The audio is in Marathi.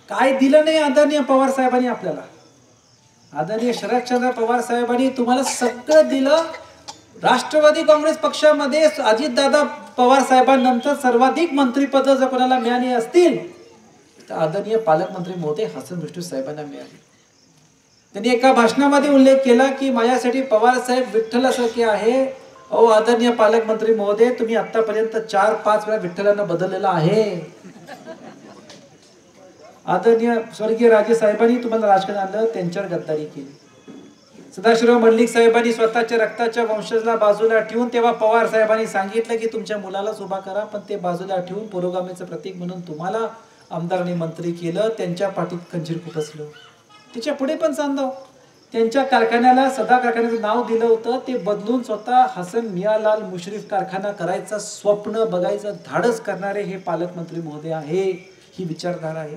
काय दिलं नाही आदरणीय पवार साहेबांनी आपल्याला. आदरणीय शरदचंद्र पवार साहेबांनी तुम्हाला सगळं दिलं. राष्ट्रवादी काँग्रेस पक्षामध्ये अजितदादा पवार साहेबांनंतर सर्वाधिक मंत्रिपद जर कोणाला मिळाली असतील तर आदरणीय पालकमंत्री महोदय हसन मुश्रीफ साहेबांना मिळाली. त्यांनी एका भाषणामध्ये उल्लेख केला की माझ्यासाठी पवार साहेब विठ्ठलासारखे आहे. अहो आदरणीय पालकमंत्री महोदय, तुम्ही आतापर्यंत 4-5 वेळा विठ्ठलांना बदललेला आहे. आदरणीय स्वर्गीय राजे साहेबांनी तुम्हाला राजकारण आणलं, त्यांच्यावर गद्दारी केली. सदाशिवराव मंडलिक साहेबांनी स्वतःच्या रक्ताच्या वंशजला बाजूला ठेवून तेव्हा पवार साहेबांनी सांगितलं की तुमच्या मुलालाच उभा करा, पण ते बाजूला ठेवून पुरोगामीचं प्रतीक म्हणून तुम्हाला आमदार आणि मंत्री केलं. त्यांच्या पाठीत खंजीर खुपसलं. त्याच्या पुढे पण सांगतो, त्यांच्या कारखान्याला सदा कारखान्याचं नाव दिलं होतं, ते बदलून स्वतः हसन मियालाल मुश्रीफ कारखाना करायचं स्वप्न बघायचं धाडस करणारे हे पालकमंत्री महोदय आहे. ही विचारधारा आहे.